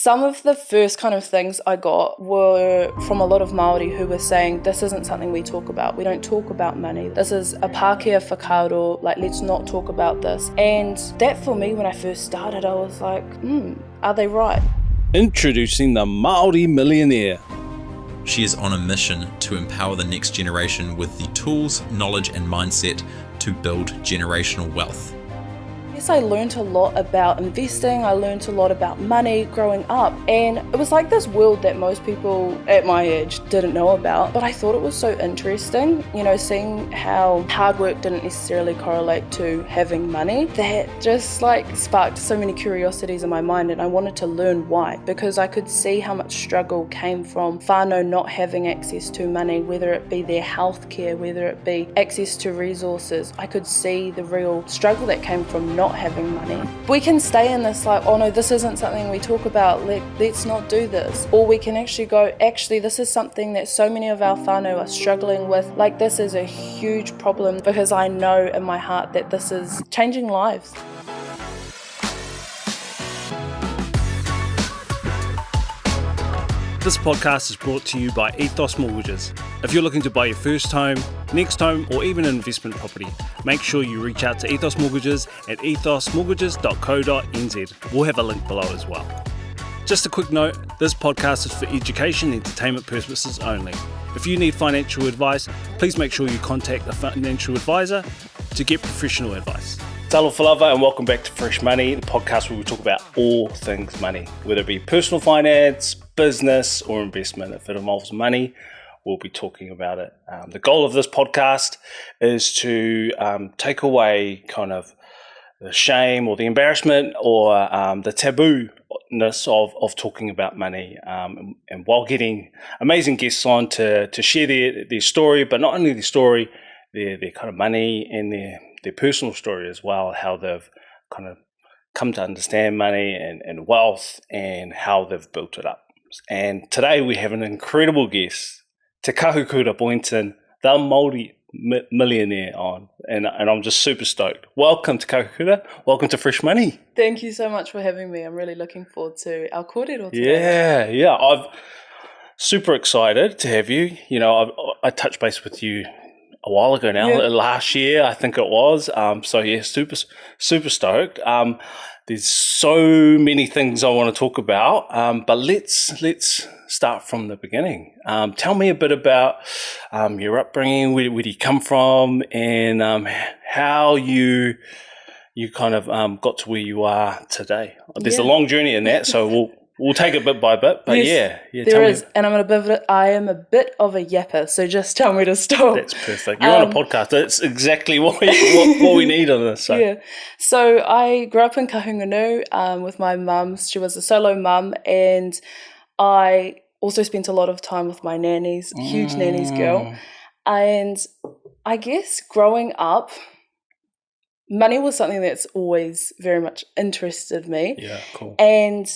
Some of the first kind of things I got were from a lot of Māori who were saying, this isn't something we talk about. We don't talk about money. This is a Pākehā whakaaro, like let's not talk about this. And that for me, when I first started, I was like, are they right? Introducing the Māori Millionaire. She is on a mission to empower the next generation with the tools, knowledge and mindset to build generational wealth. I learned a lot about investing, I learned a lot about money growing up, and it was like this world that most people at my age didn't know about, but I thought it was so interesting, seeing how hard work didn't necessarily correlate to having money. That just like sparked so many curiosities in my mind, and I wanted to learn why, because I could see how much struggle came from whānau not having access to money, whether it be their healthcare, whether it be access to resources. I could see the real struggle that came from not having money. We can stay in this like, oh no, this isn't something we talk about, let's not do this. Or we can actually go, actually this is something that so many of our whānau are struggling with. Like this is a huge problem, because I know in my heart that this is changing lives. This podcast is brought to you by Ethos Mortgages. If you're looking to buy your first home, next home, or even an investment property, make sure you reach out to Ethos Mortgages at ethosmortgages.co.nz. We'll have a link below as well. Just a quick note, this podcast is for education and entertainment purposes only. If you need financial advice, please make sure you contact a financial advisor to get professional advice. Talofa lava and welcome back to Fresh Money, the podcast where we talk about all things money, whether it be personal finance, business or investment. If it involves money, we'll be talking about it. The goal of this podcast is to take away kind of the shame or the embarrassment or the taboo-ness of talking about money, and while getting amazing guests on to share their story, but not only their story, their kind of money and their personal story as well, how they've kind of come to understand money and wealth and how they've built it up. And today we have an incredible guest, Te Kahukura Boynton, the Māori Millionaire on, and I'm just super stoked. Welcome to Kahukura, welcome to Fresh Money. Thank you so much for having me. I'm really looking forward to our kōrero today. Yeah, I'm super excited to have you. I touched base with you a while ago now, last year I think it was. Super stoked. There's so many things I want to talk about, but let's start from the beginning. Tell me a bit about your upbringing, where do you come from, and how you kind of got to where you are today. There's a long journey in that, so we'll take it bit by bit, but yes, there is, and I am a bit of a yapper, so just tell me to stop. That's perfect. You're on a podcast. That's exactly what we need on this. So. Yeah. So I grew up in Kahungunu with my mum. She was a solo mum, and I also spent a lot of time with my nannies, huge nannies girl. And I guess growing up, money was something that's always very much interested me. Yeah, cool. And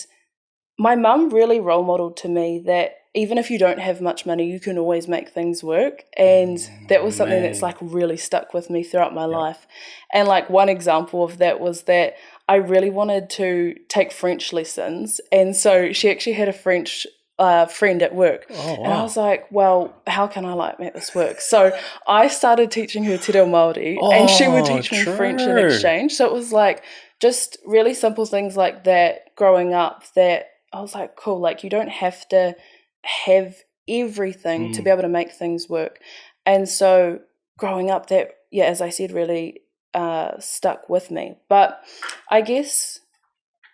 my mum really role modeled to me that even if you don't have much money, you can always make things work. And that was something that's like really stuck with me throughout my life. And like one example of that was that I really wanted to take French lessons. And so she actually had a French friend at work. Oh, wow. And I was like, well, how can I make this work? So I started teaching her te reo Māori, and she would teach me French in exchange. So it was like just really simple things like that growing up that I was like, cool, like you don't have to have everything to be able to make things work. And so growing up, that, as I said, really stuck with me. But I guess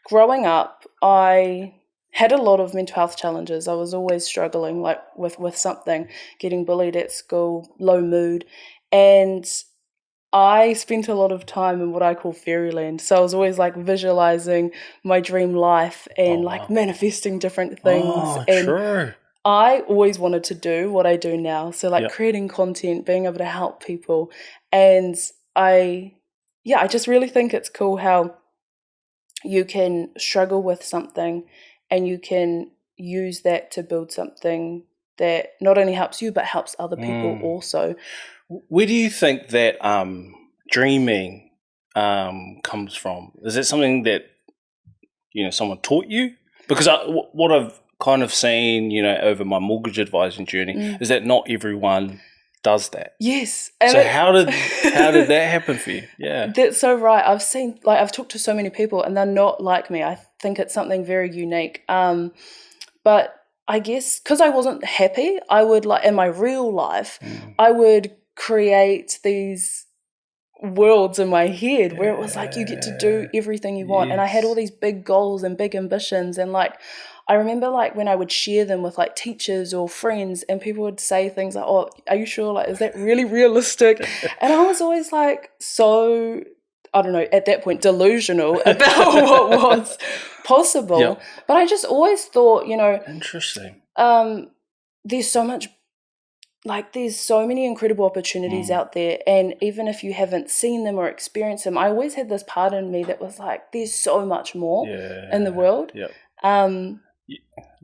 growing up, I had a lot of mental health challenges. I was always struggling with something, getting bullied at school, low mood. And I spent a lot of time in what I call fairyland. So I was always visualizing my dream life and manifesting different things. And true. I always wanted to do what I do now. So creating content, being able to help people. And I just really think it's cool how you can struggle with something and you can use that to build something that not only helps you, but helps other people also. Where do you think that dreaming comes from? Is it something that someone taught you? Because what I've kind of seen, over my mortgage advising journey is that not everyone does that. Yes. So how did that happen for you? Yeah. That's so right. I've talked to so many people and they're not like me. I think it's something very unique. But I guess because I wasn't happy, I would in my real life, I would create these worlds in my head where it was like you get to do everything you want. And I had all these big goals and big ambitions, and I remember when I would share them with teachers or friends, and people would say things like, "Oh, are you sure? Is that really realistic?" And I was always so, I don't know, at that point delusional about what was possible. Yep. But I just always thought, interesting. There's so much. There's so many incredible opportunities out there, and even if you haven't seen them or experienced them, I always had this part in me that was there's so much more in the world. Yep.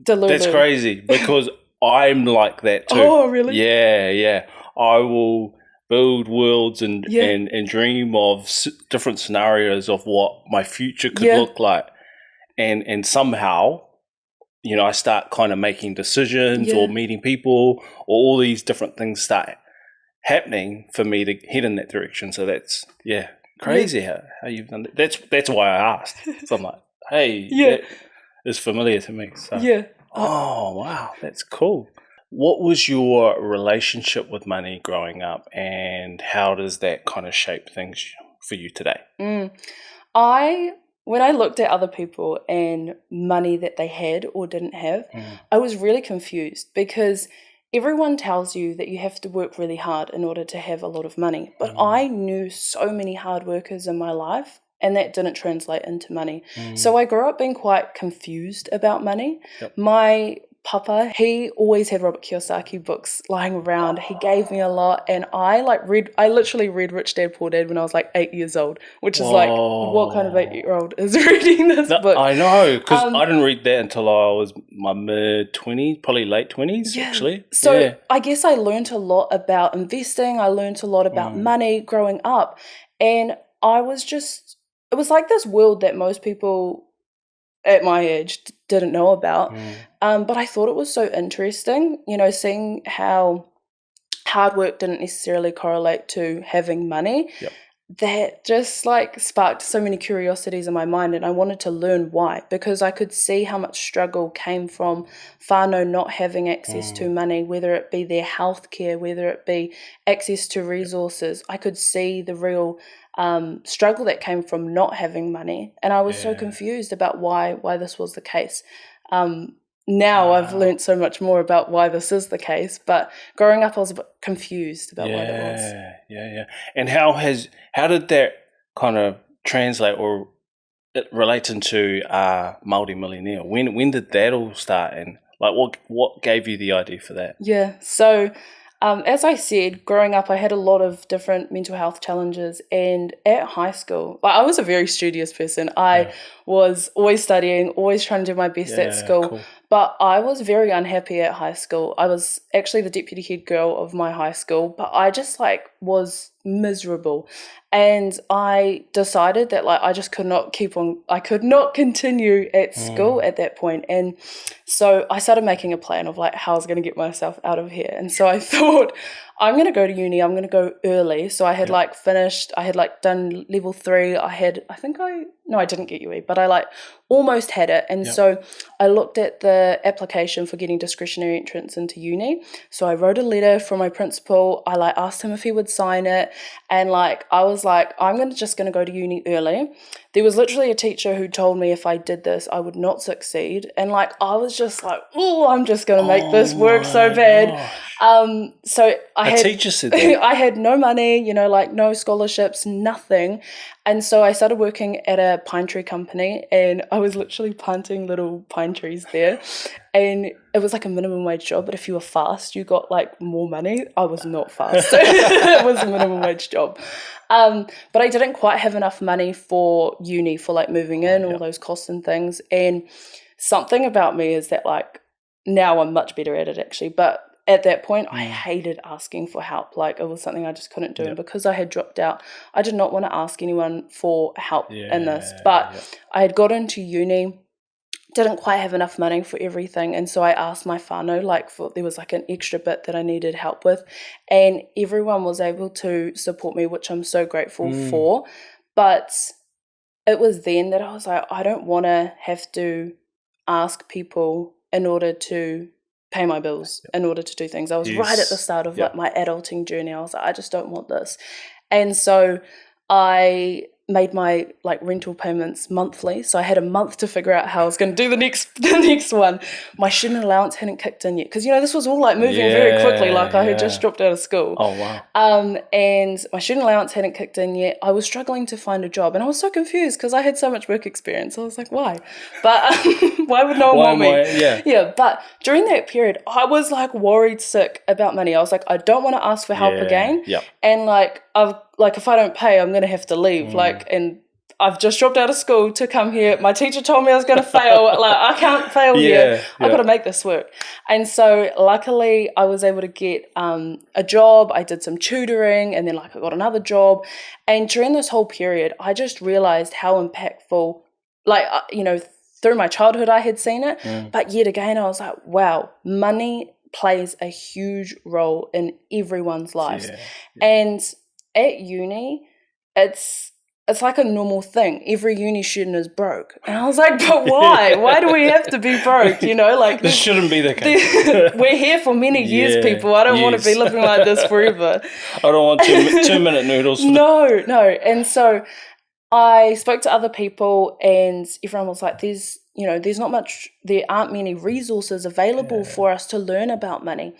That's crazy because I'm like that too. Oh, really? Yeah. I will build worlds and dream of different scenarios of what my future could look like, and somehow, I start kind of making decisions or meeting people, or all these different things start happening for me to head in that direction. So that's crazy how you've done that. That's why I asked. So I'm like, hey, that is familiar to me. So. Yeah. Oh, wow, that's cool. What was your relationship with money growing up, and how does that kind of shape things for you today? When I looked at other people and money that they had or didn't have, I was really confused because everyone tells you that you have to work really hard in order to have a lot of money. But I knew so many hard workers in my life, and that didn't translate into money. So I grew up being quite confused about money. Yep. My papa, he always had Robert Kiyosaki books lying around. He gave me a lot, and I literally read Rich Dad Poor Dad when I was 8 years old, which is what kind of 8-year-old is reading this book? I know, because I didn't read that until I was my mid-20s, probably late 20s actually. So I guess I learned a lot about investing. I learned a lot about money growing up, and I was it was this world that most people at my age didn't know about. But I thought it was so interesting, seeing how hard work didn't necessarily correlate to having money. Yep. That just sparked so many curiosities in my mind, and I wanted to learn why, because I could see how much struggle came from whānau not having access to money, whether it be their healthcare, whether it be access to resources. I could see the real struggle that came from not having money, and I was so confused about why this was the case. Now I've learned so much more about why this is the case, but growing up I was a bit confused about why that was. Yeah. And how did that kind of translate or it relate into Māori Millionaire? When did that all start, and what gave you the idea for that? Yeah, so as I said, growing up I had a lot of different mental health challenges, and at high school, I was a very studious person. I was always studying, always trying to do my best at school. Cool. But I was very unhappy at high school. I was actually the deputy head girl of my high school, but I just was miserable. And I decided that I just could not continue at school at that point. And so I started making a plan of how I was going to get myself out of here. And so I thought, I'm going to go to uni, I'm going to go early. So I had finished, I had done level 3. I didn't get UE, but I almost had it. And so I looked at the application for getting discretionary entrance into uni. So I wrote a letter from my principal. I asked him if he would sign it. And I was I'm just going to go to uni early. There was literally a teacher who told me if I did this, I would not succeed. And I was just oh, I'm just going to make this work so bad. So I had teacher said that. I had no money, no scholarships, nothing. And so I started working at a pine tree company, and I was literally planting little pine trees there. And it was a minimum wage job, but if you were fast, you got more money. I was not fast. So it was a minimum wage job. But I didn't quite have enough money for uni, for moving in, all those costs and things. And something about me is that now I'm much better at it actually. But at that point, I hated asking for help. It was something I just couldn't do. And because I had dropped out, I did not want to ask anyone for help in this. But I had got into uni. didn't quite have enough money for everything, and so I asked my whānau, like, there was like an extra bit that I needed help with, and everyone was able to support me, which I'm so grateful for. But it was then that I was like, I don't want to have to ask people in order to pay my bills, in order to do things. I was right at the start of like my adulting journey. I was like, I just don't want this. And so I made my like rental payments monthly, so I had a month to figure out how I was going to do the next one. My student allowance hadn't kicked in yet, because this was all like moving very quickly, like I had just dropped out of school. Oh wow. And my student allowance hadn't kicked in yet. I was struggling to find a job, and I was so confused because I had so much work experience. I was like, why? But why would no one want me? Yeah, but during that period I was like worried sick about money. I was like, I don't want to ask for help again. And like if I don't pay, I'm going to have to leave. And I've just dropped out of school to come here. My teacher told me I was going to fail. Like, I can't fail here. I've got to make this work. And so luckily I was able to get a job. I did some tutoring, and then like I got another job. And during this whole period, I just realized how impactful, like, through my childhood I had seen it. But yet again, I was like, wow, money plays a huge role in everyone's lives. And at uni, it's like a normal thing. Every uni student is broke. And I was like, but why? Why do we have to be broke? Like, this shouldn't be the case. We're here for many years, people. I don't want to be living like this forever. I don't want 2-minute noodles. No. And so I spoke to other people, and everyone was like, there aren't many resources available for us to learn about money.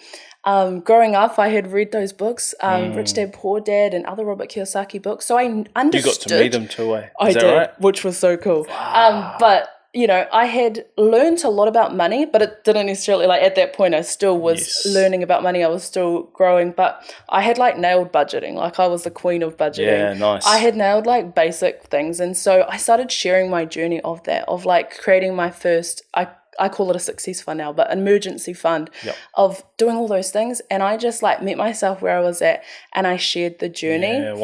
Growing up, I had read those books, Rich Dad, Poor Dad, and other Robert Kiyosaki books. So I understood. You got to meet them too, eh? I did, right? Which was so cool. Wow. But I had learned a lot about money, but it didn't necessarily, like, at that point I still was learning about money. I was still growing, but I had like nailed budgeting. Like, I was the queen of budgeting. Yeah, nice. I had nailed like basic things. And so I started sharing my journey of that, of like creating my first, I call it a success fund now, but emergency fund, of doing all those things. And I just like met myself where I was at, and I shared the journey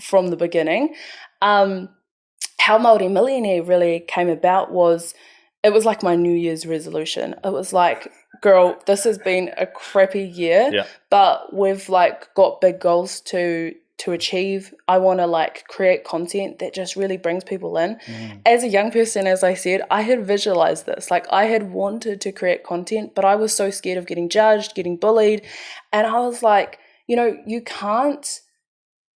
from the beginning. How Māori Millionaire really came about it was like my New Year's resolution. It was like, girl, this has been a crappy year, but we've like got big goals to achieve. I want to like create content that just really brings people in. As a young person, as I said, I had visualized this. Like, I had wanted to create content, but I was so scared of getting judged, getting bullied. And I was like, you can't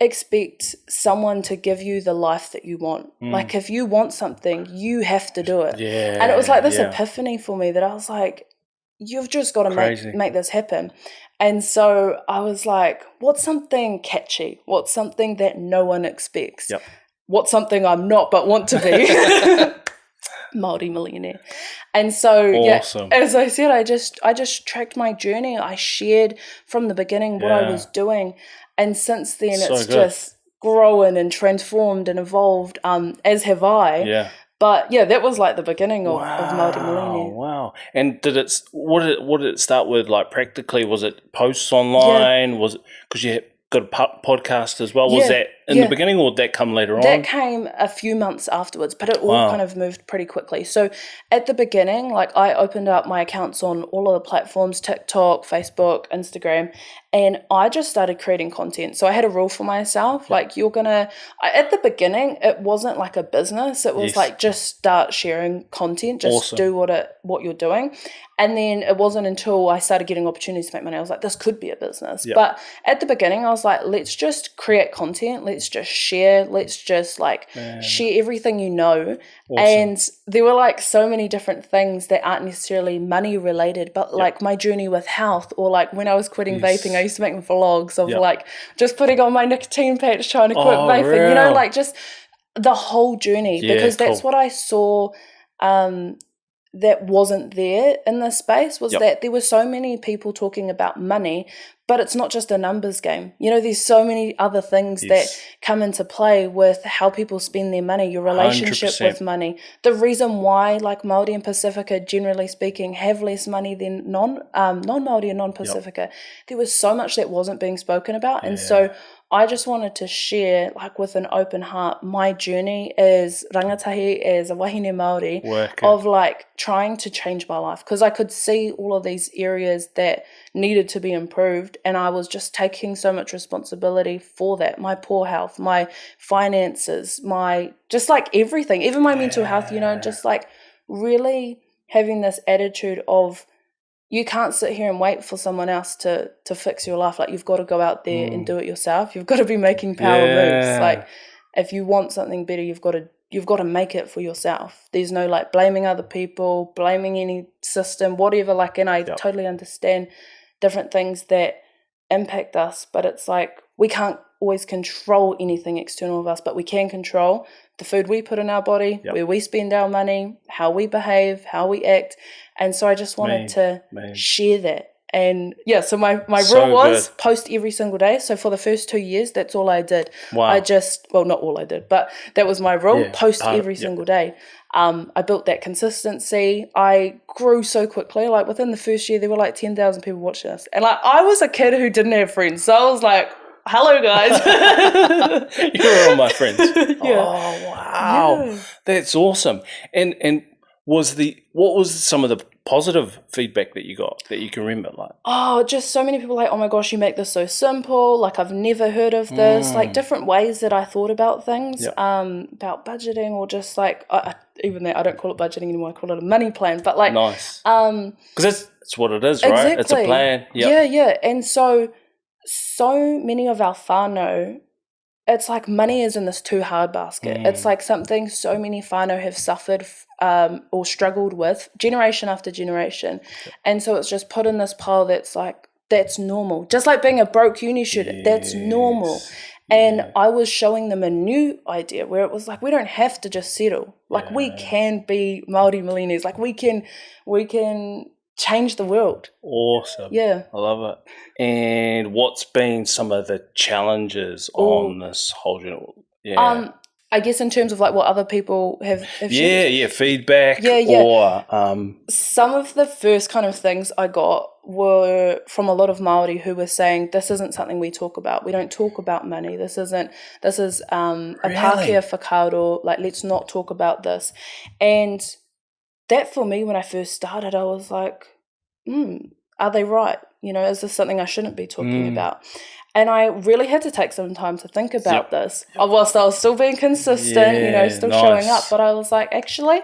expect someone to give you the life that you want. Like, if you want something, you have to do it. And it was like this epiphany for me that I was like, you've just got to make this happen. And so I was like, what's something catchy? What's something that no one expects? What's something I'm not but want to be? Māori Millionaire. And so as I said, I just tracked my journey. I shared from the beginning what I was doing. And since then it's just grown and transformed and evolved, as have I. But that was like the beginning of Māori Millionaire. Wow. And what did it start with? Like, practically, was it posts online? Was it because you got a podcast as well? Was that in the beginning, or did that come later on? That came a few months afterwards, but it all kind of moved pretty quickly. So at the beginning, like, I opened up my accounts on all of the platforms, TikTok, Facebook, Instagram, and I just started creating content. So I had a rule for myself, like, at the beginning, it wasn't like a business. It was like, just start sharing content, just do what you're doing. And then it wasn't until I started getting opportunities to make money, I was like, this could be a business. But at the beginning, I was like, let's just create content. Let's just share. Let's just like share everything you know. And there were like so many different things that aren't necessarily money related, but like my journey with health, or like when I was quitting vaping, I used to make vlogs of like just putting on my nicotine patch, trying to quit vaping, like just the whole journey, because that's what I saw that wasn't there in this space, was that there were so many people talking about money, but it's not just a numbers game. You know, there's so many other things that come into play with how people spend their money, your relationship 100%. with money. The reason why, like, Māori and Pacifica, generally speaking, have less money than non-Māori and non-Pacifica, there was so much that wasn't being spoken about. And so I just wanted to share, like, with an open heart, my journey as rangatahi, as a wahine Māori, of, like, trying to change my life. Because I could see all of these areas that needed to be improved, and I was just taking so much responsibility for that. My poor health, my finances, my, just like everything, even my mental health, you know, just like really having this attitude of, you can't sit here and wait for someone else to fix your life. Like, you've got to go out there and do it yourself. You've got to be making power moves. Like, if you want something better, you've got to make it for yourself. There's no, like, blaming other people, blaming any system, whatever. Like, and I totally understand different things that impact us, but it's like, we can't always control anything external of us, but we can control the food we put in our body, where we spend our money, how we behave, how we act. And so I just wanted to share that. And so my rule was post every single day. So for the first 2 years, that's all I did. I just, well, not all I did, but that was my rule, post every single day. I built that consistency. I grew so quickly. Like, within the first year, there were like 10,000 people watching us. And, like, I was a kid who didn't have friends. So I was like, hello, guys. You were all my friends. Oh, wow. That's awesome. And what was some of the positive feedback that you got that you can remember? Like, oh, just so many people like, oh my gosh, you make this so simple. Like, I've never heard of this. Like, different ways that I thought about things, about budgeting, or just like, even that, I don't call it budgeting anymore. I call it a money plan. But, like, nice. Because that's what it is, right? Exactly. It's a plan. Yeah. And so many of our whānau, it's like money is in this too hard basket. It's like something so many whānau have suffered or struggled with generation after generation. And so it's just put in this pile that's like, that's normal. Just like being a broke uni student, that's normal. And I was showing them a new idea where it was like, we don't have to just settle. Like, we can be Māori millionaires. Like, we can change the world. Awesome. Yeah. I love it. And what's been some of the challenges on this whole journey? I guess in terms of, like, what other people have shared. Feedback. Or some of the first kind of things I got were from a lot of Māori who were saying, this isn't something we talk about. We don't talk about money. This is a Pākehā whakaaro. Like, let's not talk about this. And that, for me, when I first started, I was like, are they right? You know, is this something I shouldn't be talking about? And I really had to take some time to think about this. Whilst I was still being consistent, still showing up. But I was like, actually,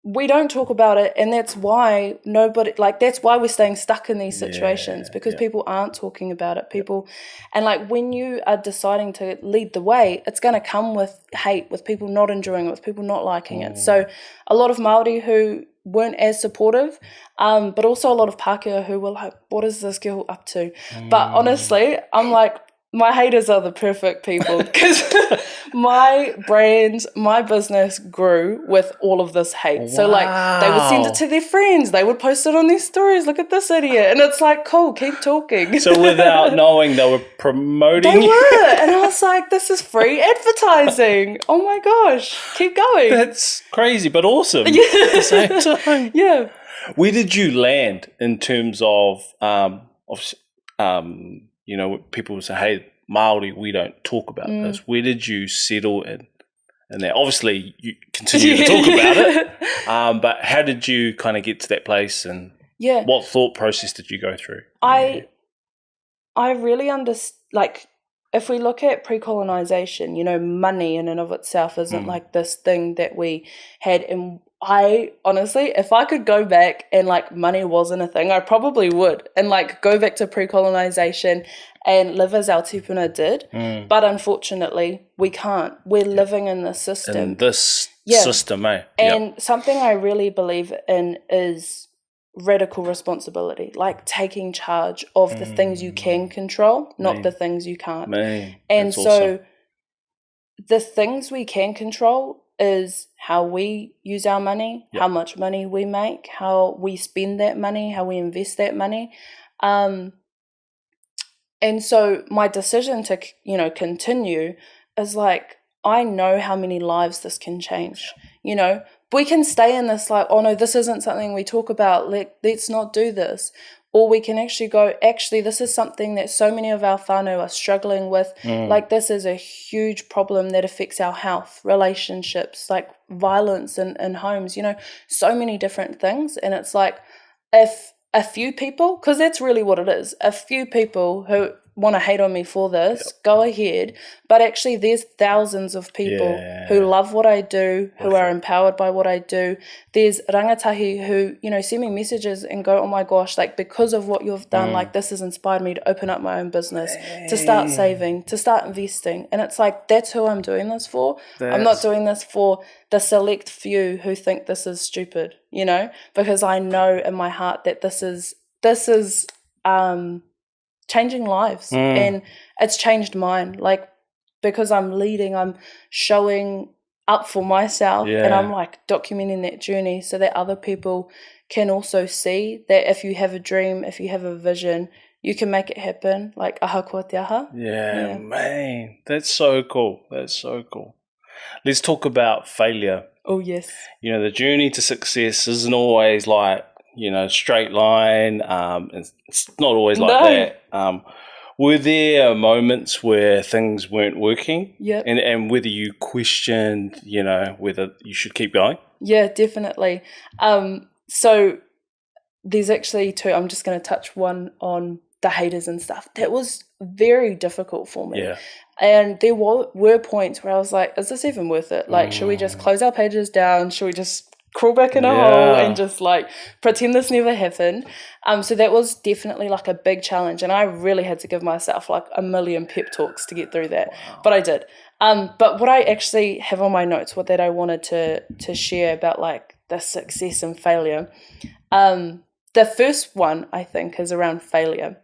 we don't talk about it. And that's why that's why we're staying stuck in these situations, because people aren't talking about it. And, like, when you are deciding to lead the way, it's going to come with hate, with people not enjoying it, with people not liking it. So a lot of Māori who weren't as supportive, but also a lot of Pākehā who were like, what is this girl up to? But honestly, I'm like, my haters are the perfect people, because my brand, my business grew with all of this hate. Wow. So, like, they would send it to their friends. They would post it on their stories. Look at this idiot. And it's like, cool, keep talking. So without knowing, they were promoting They were. And I was like, this is free advertising. Oh my gosh, keep going. That's crazy, but awesome at the same time. Yeah. Where did you land in terms of people say, hey, Māori, we don't talk about this. Where did you settle in that? Obviously, you continue to talk about it, but how did you kind of get to that place, and what thought process did you go through? I really understand, like, if we look at pre-colonization, money in and of itself isn't like this thing that we had. And I honestly, if I could go back and, like, money wasn't a thing, I probably would, and, like, go back to pre-colonization and live as our tupuna did. But unfortunately, we can't. We're living in this system. In this system, eh? And something I really believe in is radical responsibility, like taking charge of the things you can control, not the things you can't. And so awesome. The things we can control is how we use our money, how much money we make, how we spend that money, how we invest that money. And so my decision to, continue is like, I know how many lives this can change. We can stay in this like, oh no, this isn't something we talk about. Let's not do this. Or we can actually go, actually, this is something that so many of our whānau are struggling with. Like, this is a huge problem that affects our health, relationships, like violence in homes, so many different things. And it's like, if a few people, because that's really what it is, a few people who want to hate on me for this, go ahead. But actually there's thousands of people who love what I do, who are empowered by what I do. There's rangatahi who, send me messages and go, oh my gosh, like because of what you've done, like this has inspired me to open up my own business, to start saving, to start investing. And it's like, that's who I'm doing this for. I'm not doing this for the select few who think this is stupid, because I know in my heart that this is changing lives, and it's changed mine. Like, because I'm leading, I'm showing up for myself, and I'm like documenting that journey so that other people can also see that if you have a dream, if you have a vision, you can make it happen. Like, aha kua te aha. Yeah, man, that's so cool. Let's talk about failure. Oh yes. The journey to success isn't always like, straight line. It's not always like that. Were there moments where things weren't working? Yeah. And whether you questioned, whether you should keep going? Yeah, definitely. So there's actually two. I'm just going to touch one on the haters and stuff. That was very difficult for me. Yeah. And there were points where I was like, is this even worth it? Like, should we just close our pages down? Should we just crawl back in a hole and just like pretend this never happened? So that was definitely like a big challenge, and I really had to give myself like a million pep talks to get through that. But I did. But what I actually have on my notes, what that I wanted to share about like the success and failure, the first one I think is around failure.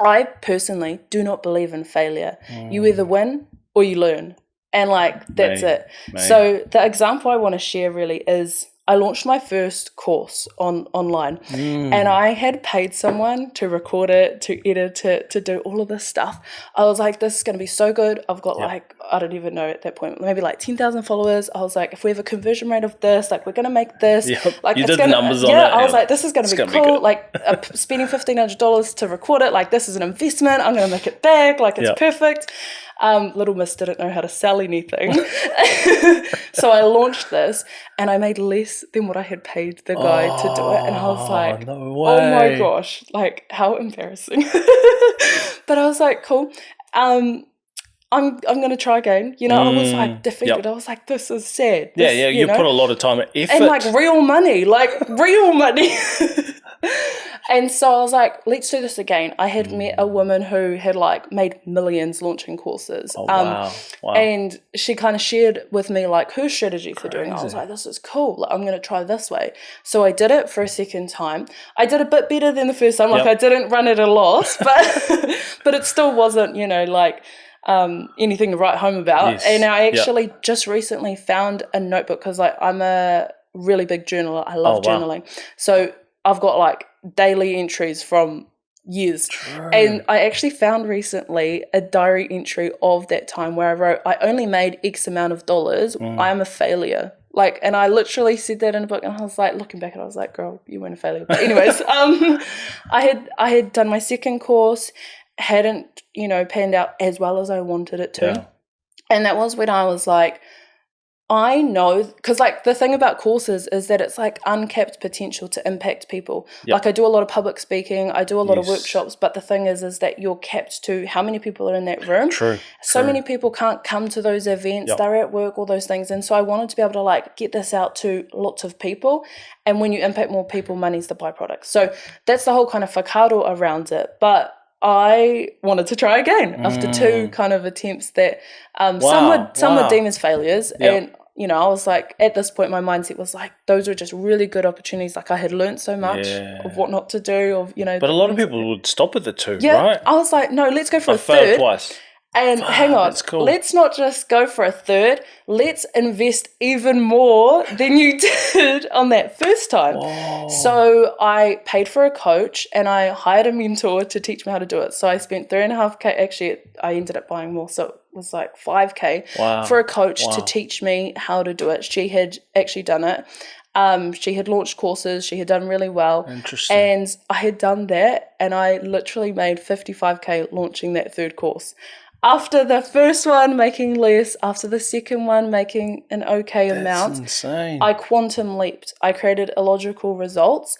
I personally do not believe in failure. You either win or you learn. And like, that's it. So the example I want to share really is I launched my first course online, and I had paid someone to record it, to edit it, to do all of this stuff. I was like, this is going to be so good. I've got like, I don't even know at that point, maybe like 10,000 followers. I was like, if we have a conversion rate of this, like we're going to make this. Like, you did the numbers on it. I was like, this is going to be cool. Like spending $1,500 to record it. Like, this is an investment. I'm going to make it back. Like, it's perfect. Little miss didn't know how to sell anything. So I launched this, and I made less than what I had paid the guy to do it. And I was like, no way. Oh my gosh, like how embarrassing. But I was like, cool. I'm going to try again. I was like defeated. I was like, this is sad. This, you put a lot of time and effort. And like real money. And so I was like, let's do this again. I had met a woman who had like made millions launching courses. Wow. And she kind of shared with me like her strategy for doing it. I was like, this is cool. Like, I'm going to try this way. So I did it for a second time. I did a bit better than the first time. Like, I didn't run at a loss, but it still wasn't, anything to write home about. Yes. And I actually just recently found a notebook, because like I'm a really big journaler. I love journaling. So I've got like daily entries from years. True. And I actually found recently a diary entry of that time where I wrote, I only made X amount of dollars. I am a failure. Like, and I literally said that in a book, and I was like, looking back, and I was like, girl, you weren't a failure. But anyways, I had done my second course, hadn't, panned out as well as I wanted it to. Yeah. And that was when I was like, I know, because like the thing about courses is that it's like uncapped potential to impact people. Yep. Like I do a lot of public speaking, I do a lot of workshops, but the thing is that you're capped to how many people are in that room. True. So many people can't come to those events, they're at work, all those things. And so I wanted to be able to like get this out to lots of people. And when you impact more people, money's the byproduct. So that's the whole kind of whakaaro around it. But I wanted to try again after two kind of attempts that some would deem as failures. And I was like, at this point, my mindset was like, those were just really good opportunities. Like I had learned so much of what not to do, But a lot of people would stop at the two, right? I was like, no, let's go for a failed third. Twice. And hang on, that's cool. Let's not just go for a third. Let's invest even more than you did on that first time. Whoa. So I paid for a coach and I hired a mentor to teach me how to do it. So I spent $3,500. Actually, I ended up buying more. So it was like $5,000 for a coach to teach me how to do it. She had actually done it. She had launched courses. She had done really well. Interesting. And I had done that and I literally made $55,000 launching that third course. After the first one, making less. After the second one, making an okay amount. That's insane. I quantum leaped. I created illogical results.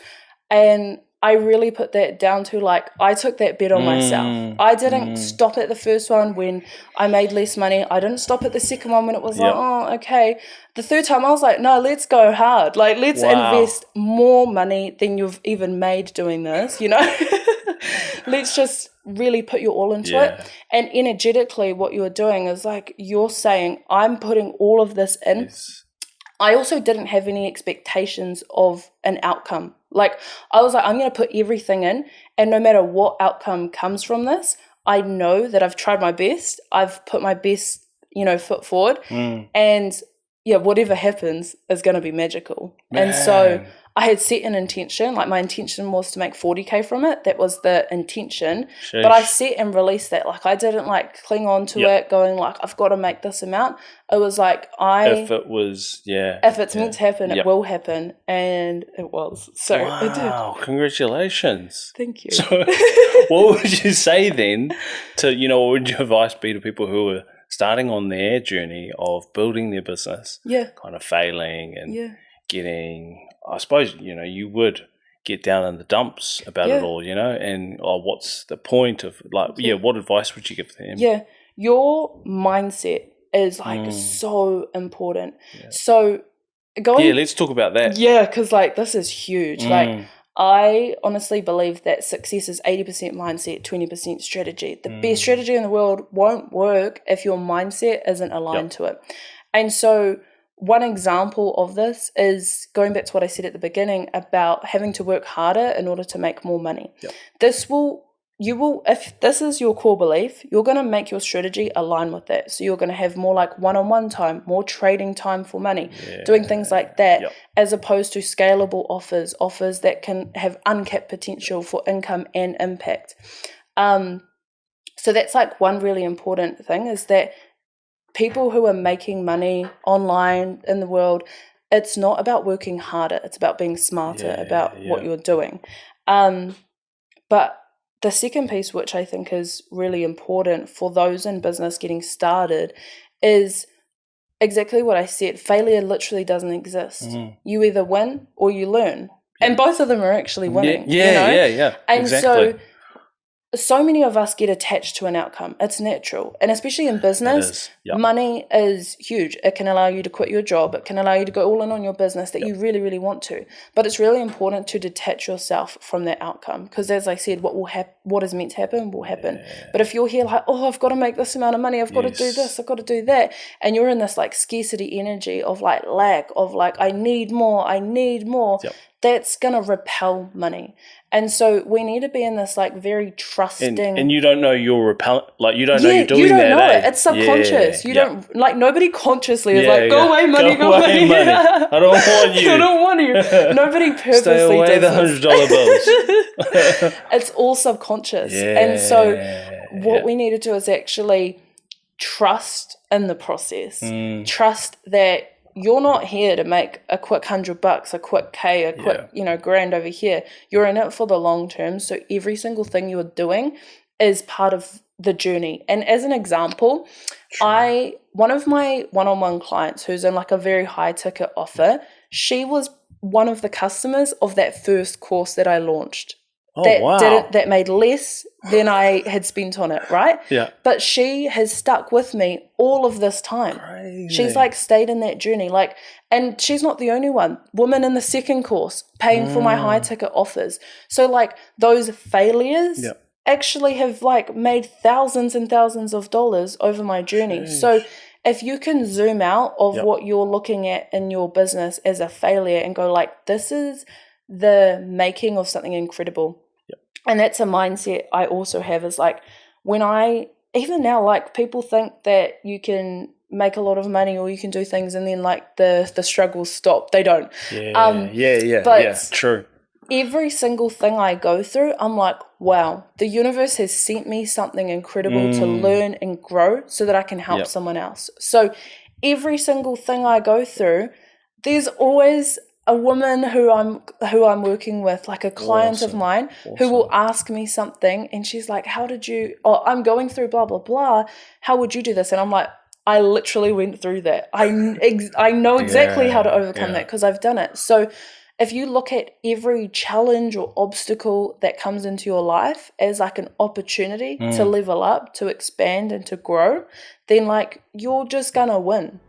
And I really put that down to like, I took that bet on myself. I didn't stop at the first one when I made less money. I didn't stop at the second one when it was like, oh, okay. The third time I was like, no, let's go hard. Like, let's invest more money than you've even made doing this, you know? Let's just really put your all into it. And energetically, what you're doing is like, you're saying, I'm putting all of this in. Yes. I also didn't have any expectations of an outcome. Like, I was like, I'm going to put everything in, and no matter what outcome comes from this, I know that I've tried my best. I've put my best, foot forward. And whatever happens is going to be magical. Man. And so I had set an intention. Like, my intention was to make $40,000 from it. That was the intention. Sheesh. But I set and released that. Like, I didn't like cling on to it going like, I've got to make this amount. It was like, if it's meant to happen, it will happen. And it was. So it did. Wow, congratulations. Thank you. So what would you say then to, what would your advice be to people who are starting on their journey of building their business, kind of failing and getting, I suppose, you would get down in the dumps about it all, and what's the point of what advice would you give them? Yeah, your mindset is like so important. So let's talk about that. Yeah, because like this is huge. Like, I honestly believe that success is 80% mindset, 20% strategy. The best strategy in the world won't work if your mindset isn't aligned to it. And so one example of this is going back to what I said at the beginning about having to work harder in order to make more money. If this is your core belief, you're going to make your strategy align with that. So you're going to have more like one-on-one time, more trading time for money, doing things like that, as opposed to scalable offers that can have uncapped potential for income and impact. So that's like one really important thing is that people who are making money online in the world, it's not about working harder. It's about being smarter about what you're doing. But the second piece, which I think is really important for those in business getting started, is exactly what I said. Failure literally doesn't exist. You either win or you learn. And both of them are actually winning. And exactly. So many of us get attached to an outcome. It's natural. And especially in business, money is huge. It can allow you to quit your job. It can allow you to go all in on your business that you really, really want to. But it's really important to detach yourself from that outcome. Because as I said, what is meant to happen will happen. But if you're here like, I've got to make this amount of money, I've got to do this, I've got to do that. And you're in this like scarcity energy of like lack, of like, I need more. That's going to repel money. And so we need to be in this like very trusting. And you don't know you're repellent, like you don't know you're doing that. You don't know it. It's subconscious. You don't, like nobody consciously is like, go away money, go away money. I don't want you. I don't want you. Nobody purposely Stay away does the $100 bills. It's all subconscious. And so what we need to do is actually trust in the process. Trust that you're not here to make a quick $100, a quick K, a quick, grand over here. You're in it for the long term. So every single thing you're doing is part of the journey. And as an example, one of my one-on-one clients who's in like a very high ticket offer, she was one of the customers of that first course that I launched. That made less than I had spent on it, right? Yeah. But she has stuck with me all of this time. Crazy. She's like stayed in that journey. Like, and she's not the only one. Women in the second course paying for my high ticket offers. So like those failures actually have like made thousands and thousands of dollars over my journey. Sheesh. So if you can zoom out of what you're looking at in your business as a failure and go like, this is the making of something incredible. And that's a mindset I also have is like when I even now, like, people think that you can make a lot of money or you can do things and then, like, the struggles stop. They don't. But true. Every single thing I go through, I'm like, wow, the universe has sent me something incredible to learn and grow so that I can help someone else. So every single thing I go through, there's always a woman who I'm working with, like a client of mine, who will ask me something and she's like, I'm going through blah, blah, blah. How would you do this? And I'm like, I literally went through that. I know exactly how to overcome that because I've done it. So if you look at every challenge or obstacle that comes into your life as like an opportunity to level up, to expand and to grow, then like you're just gonna win.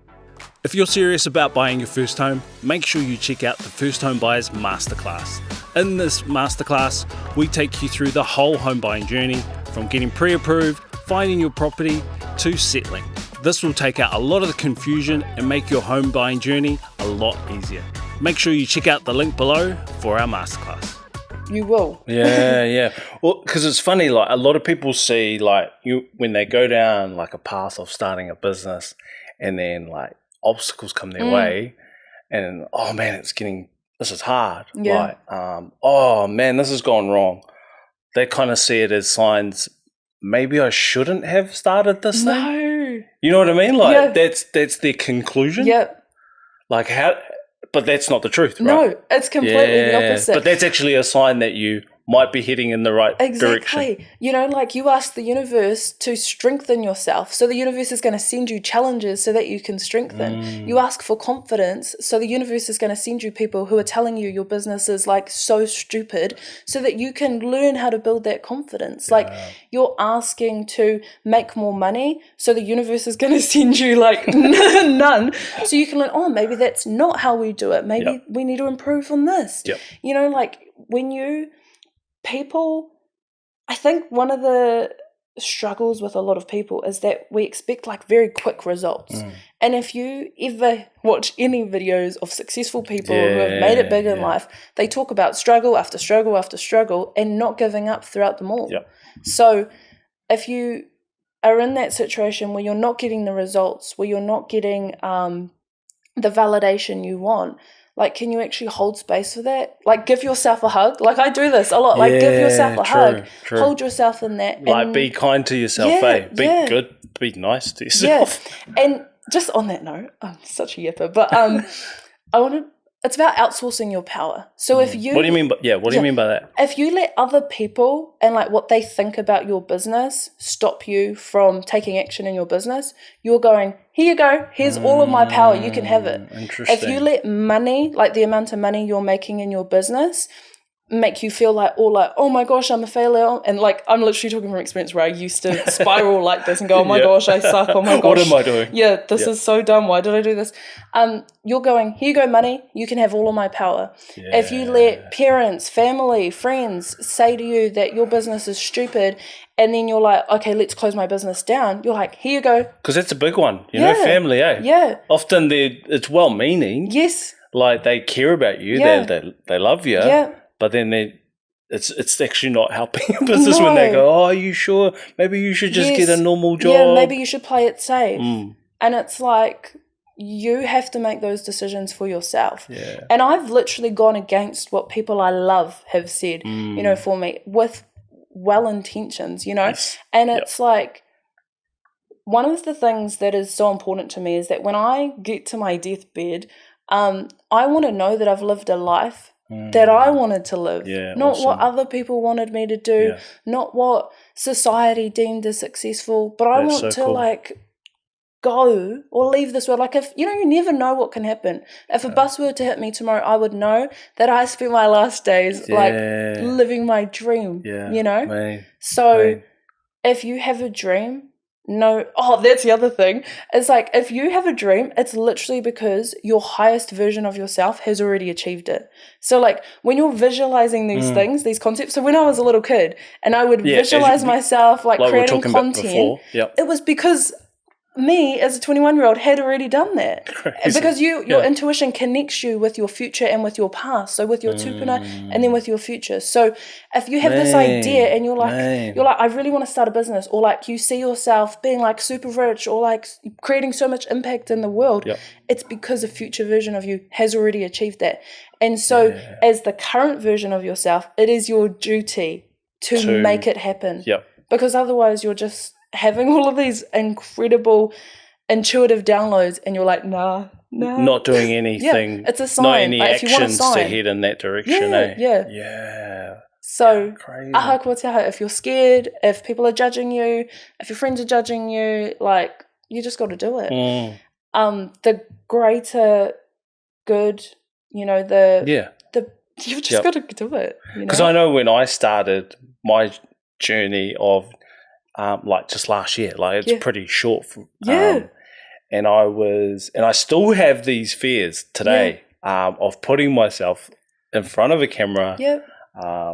If you're serious about buying your first home, make sure you check out the First Home Buyers Masterclass. In this masterclass, we take you through the whole home buying journey, from getting pre-approved, finding your property, to settling. This will take out a lot of the confusion and make your home buying journey a lot easier. Make sure you check out the link below for our masterclass. You will. Yeah. Well, because it's funny, like a lot of people see, like, when they go down like a path of starting a business and then like obstacles come their way and, oh man, this is hard. Yeah. Like, oh man, this has gone wrong. They kind of see it as signs, maybe I shouldn't have started this thing. You know what I mean? Like that's their conclusion. Yep. Like but that's not the truth, right? No, it's completely the opposite. But that's actually a sign that you might be heading in the right direction. You know, like you ask the universe to strengthen yourself. So the universe is going to send you challenges so that you can strengthen. You ask for confidence. So the universe is going to send you people who are telling you your business is like so stupid so that you can learn how to build that confidence. Like you're asking to make more money. So the universe is going to send you like none. So you can learn, oh, maybe that's not how we do it. Maybe we need to improve on this. You know, like when people, I think one of the struggles with a lot of people is that we expect like very quick results. And if you ever watch any videos of successful people who have made it big in life, they talk about struggle after struggle after struggle and not giving up throughout them all. So if you are in that situation where you're not getting the results, where you're not getting the validation you want, like, can you actually hold space for that? Like, give yourself a hug. Like, I do this a lot. Like, give yourself a hug. Hold yourself in that. Like, be kind to yourself, Be good. Be nice to yourself. And just on that note, I'm such a yipper, but it's about outsourcing your power. So if you... What do you mean by that? If you let other people and like what they think about your business stop you from taking action in your business, you're going, here you go, here's all of my power, you can have it. Interesting. If you let money, like the amount of money you're making in your business, make you feel like, oh my gosh, I'm a failure. And like, I'm literally talking from experience where I used to spiral like this and go, oh my gosh, I suck. Oh my gosh. What am I doing? Yeah, this is so dumb. Why did I do this? You're going, here you go, money. You can have all of my power. If you let parents, family, friends say to you that your business is stupid, and then you're like, okay, let's close my business down. You're like, here you go. Because that's a big one. You know, family, Yeah. Often it's well-meaning. Yes. Like they care about you. Yeah. They love you. Yeah. But then it's actually not helping your business when they go, oh, are you sure? Maybe you should just get a normal job. Yeah, maybe you should play it safe. And it's like, you have to make those decisions for yourself. Yeah. And I've literally gone against what people I love have said, you know, for me with well intentions, you know. Yes. And it's like, one of the things that is so important to me is that when I get to my deathbed, I want to know that I've lived a life that I wanted to live, not what other people wanted me to do, not what society deemed as successful, but I want to like go or leave this world. Like, if you know, you never know what can happen. If a bus were to hit me tomorrow, I would know that I spent my last days like living my dream, you know. So if you have a dream, that's the other thing. It's like, if you have a dream, it's literally because your highest version of yourself has already achieved it. So like when you're visualizing these things, these concepts, so when I was a little kid and I would visualize myself like creating content, it was because me as a 21-year-old had already done that. Crazy. Because your intuition connects you with your future and with your past. So with your tupuna and then with your future. So if you have this idea and you're like, I really want to start a business, or like you see yourself being like super rich or like creating so much impact in the world, it's because a future version of you has already achieved that. And so as the current version of yourself, it is your duty to make it happen. Because otherwise you're just having all of these incredible intuitive downloads and you're like, nah. Not doing anything. It's a sign. Not any like, if you want actions to head in that direction, Yeah. So, Crazy. aha kua te aha, if you're scared, if people are judging you, if your friends are judging you, like, you just got to do it. The greater good, you know, you've just got to do it. Because I know when I started my journey of like just last year, like it's pretty short. And I still have these fears today of putting myself in front of a camera,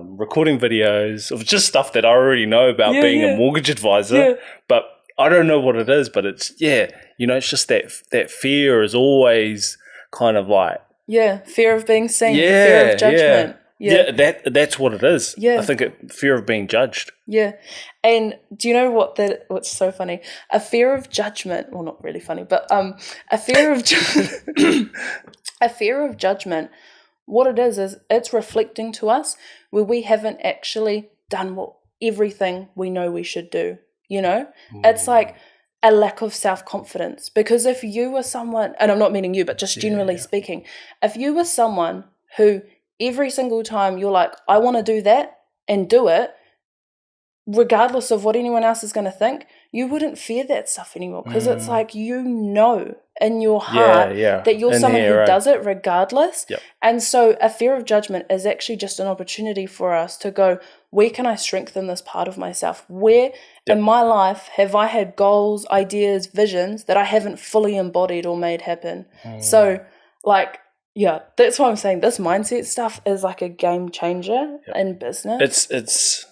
recording videos of just stuff that I already know about being a mortgage advisor, but I don't know what it is. But it's it's just that fear is always kind of like fear of being seen, fear of judgment. That's what it is. I think fear of being judged. And do you know what's so funny? A fear of judgment, well, not really funny, but a fear of a fear of judgment, what it is it's reflecting to us where we haven't actually done everything we know we should do, It's like a lack of self-confidence, because if you were someone, and I'm not meaning you, but just generally speaking, if you were someone who every single time you're like, I want to do that and do it, regardless of what anyone else is going to think, you wouldn't fear that stuff anymore, because it's like in your heart that you're someone who does it regardless. And so a fear of judgment is actually just an opportunity for us to go, where can I strengthen this part of myself? Where in my life have I had goals, ideas, visions that I haven't fully embodied or made happen? So like, that's why I'm saying this mindset stuff is like a game changer in business. It's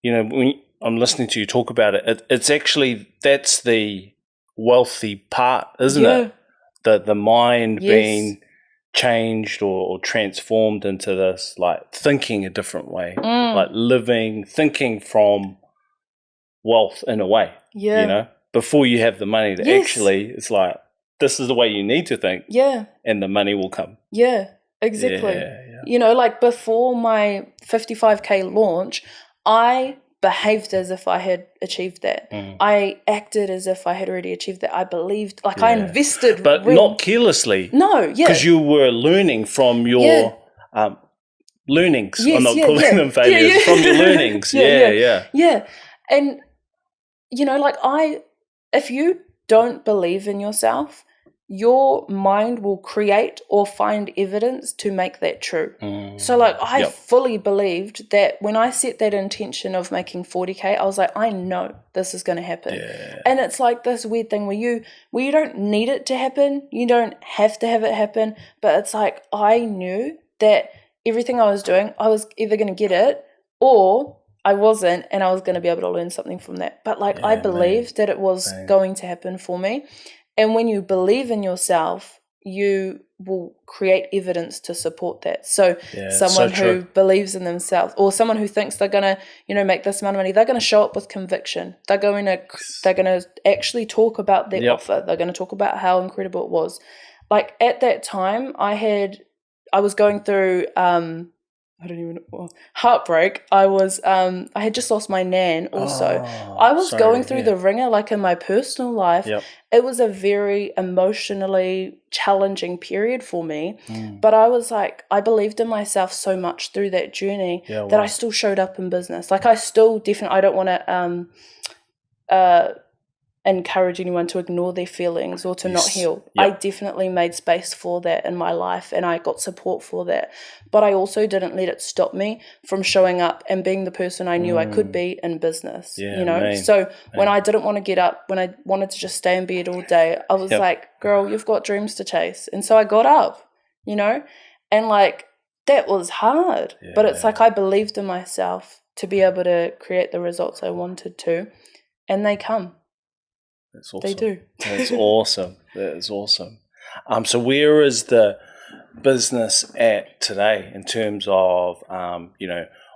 when I'm listening to you talk about it, it's actually, that's the wealthy part, isn't it? The mind being changed or transformed into this, like thinking a different way, like thinking from wealth in a way, before you have the money to actually, it's like, this is the way you need to think. And the money will come. Exactly. Like before my 55K launch, I behaved as if I had achieved that. I acted as if I had already achieved that. I believed, like I invested. But not carelessly. No, Because you were learning from your learnings. I'm not calling them failures. From your learnings. And, like if you don't believe in yourself, your mind will create or find evidence to make that true. So like I fully believed that when I set that intention of making 40K, I was like, I know this is going to happen. And it's like this weird thing where you don't need it to happen. You don't have to have it happen. But it's like I knew that everything I was doing, I was either going to get it or I wasn't, and I was going to be able to learn something from that. But like I believed that it was going to happen for me. And when you believe in yourself, you will create evidence to support that. So someone who believes in themselves, or someone who thinks they're going to, make this amount of money, they're going to show up with conviction. They're going to actually talk about their offer. They're going to talk about how incredible it was. Like at that time, I was going through heartbreak. I had just lost my nan also. I was going through the ringer, like in my personal life. It was a very emotionally challenging period for me. But I was like, I believed in myself so much through that journey that I still showed up in business. Like I still definitely, I don't want to encourage anyone to ignore their feelings or to not heal. I definitely made space for that in my life, and I got support for that. But I also didn't let it stop me from showing up and being the person I knew I could be in business. So when I didn't want to get up, when I wanted to just stay in bed all day, I was like, girl, you've got dreams to chase. And so I got up, and like that was hard. But it's like I believed in myself to be able to create the results I wanted to, and they come. That's awesome. They do. That's awesome. That is awesome. So where is the business at today in terms of,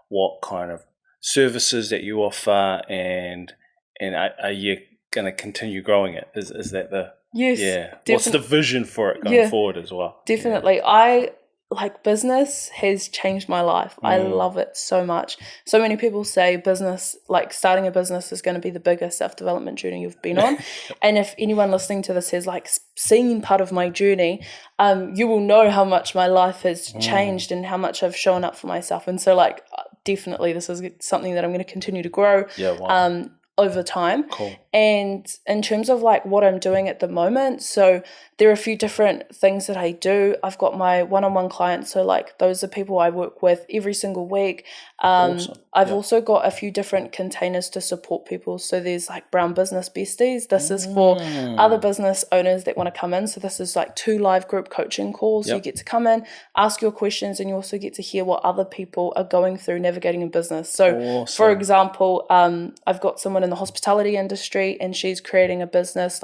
what kind of services that you offer, and are you going to continue growing it? Is that the... Yes. Yeah. What's the vision for it going forward as well? Definitely. Yeah. Business has changed my life. I love it so much. So many people say business, like starting a business is going to be the biggest self-development journey you've been on. And if anyone listening to this has seen part of my journey, you will know how much my life has changed and how much I've shown up for myself. And so definitely this is something that I'm going to continue to grow. Yeah, wow. Over time. Cool. And in terms of what I'm doing at the moment, so there are a few different things that I do. I've got my one-on-one clients, so those are people I work with every single week. Awesome. I've also got a few different containers to support people. So there's Brown Business Besties. This is for other business owners that want to come in. So this is 2 live group coaching calls. Yep. You get to come in, ask your questions, and you also get to hear what other people are going through navigating a business. So awesome. For example, I've got someone in the hospitality industry, and she's creating a business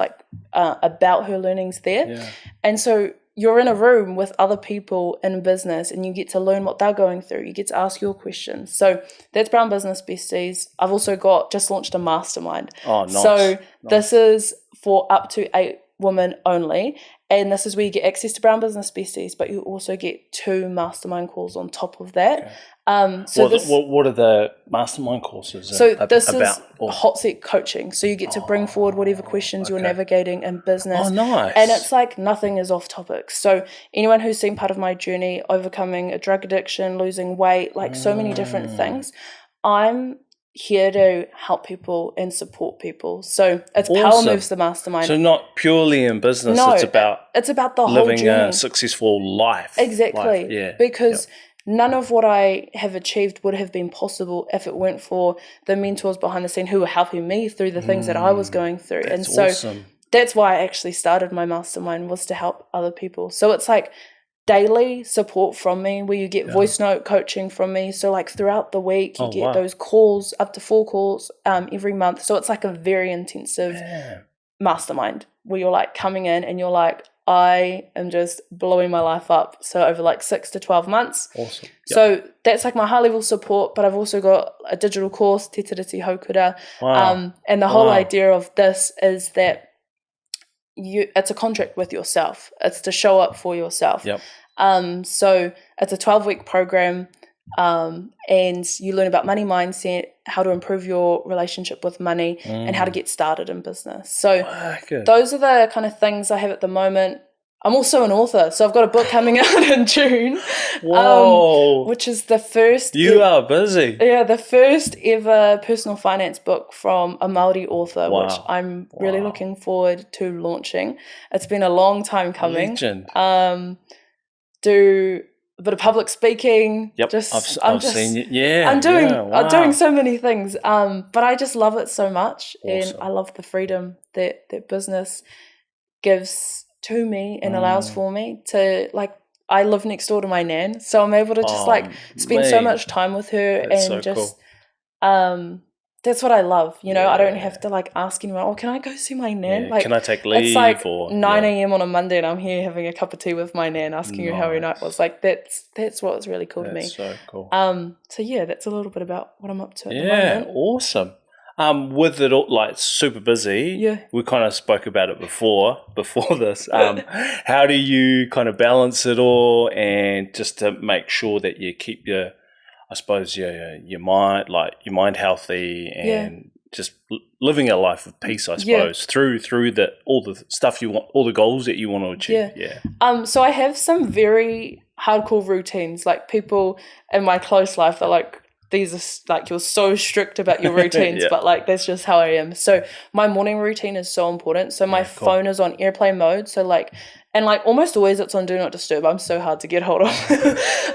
about her learnings there. Yeah. And so you're in a room with other people in business, and you get to learn what they're going through. You get to ask your questions. So that's Brown Business Besties. I've also just launched a mastermind. Oh, nice. So this is for up to 8 women only. And this is where you get access to Brown Business Besties, but you also get 2 mastermind calls on top of that. Okay. What are the mastermind courses? So this is hot seat coaching. So you get to bring forward whatever questions you're navigating in business. Oh, nice. And it's nothing is off topic. So anyone who's seen part of my journey, overcoming a drug addiction, losing weight, so many different things, I'm here to help people and support people. So it's awesome. Power Moves the Mastermind. So not purely in business, no, it's about the whole journey. Living a successful life. Exactly. Yeah. Because none of what I have achieved would have been possible if it weren't for the mentors behind the scene who were helping me through the things that I was going through. That's and so awesome. That's why I actually started my mastermind, was to help other people. So it's daily support from me, where you get voice note coaching from me. So throughout the week you get those calls, up to 4 calls every month. So it's a very intensive mastermind where you're coming in and you're I am just blowing my life up. So over 6 to 12 months. Awesome. Yep. So that's my high level support, but I've also got a digital course, Te Tiriti Haukura. Wow. And the whole idea of this is that it's a contract with yourself. It's to show up for yourself. Yep. So it's a 12-week program, and you learn about money mindset, how to improve your relationship with money, and how to get started in business. So those are the kind of things I have at the moment. I'm also an author, so I've got a book coming out in June. Whoa. Which is the first... You are busy. Yeah, the first ever personal finance book from a Māori author, which I'm really looking forward to launching. It's been a long time coming. Legend. Do a bit of public speaking. Yep, I've seen you. Yeah. I'm doing so many things, but I just love it so much. Awesome. And I love the freedom that business gives to me and allows for me to I live next door to my nan, so I'm able to just spend so much time with her. That's and so just cool. That's what I love, I don't have to ask anyone, can I go see my nan? Can I take leave? It's 9 a.m. on a Monday and I'm here having a cup of tea with my nan, asking her how her night was. That's what's really cool to me. That's so cool. So yeah, that's a little bit about what I'm up to at the moment. Awesome. With it all, super busy, we kind of spoke about it before this. How do you kind of balance it all, and just to make sure that you keep your mind healthy, and just living a life of peace, I suppose, through all the stuff you want, all the goals that you want to achieve. So I have some very hardcore routines. People in my close life are these are you're so strict about your routines, but that's just how I am. So my morning routine is so important. So my phone is on airplane mode. So and almost always it's on do not disturb. I'm so hard to get hold of.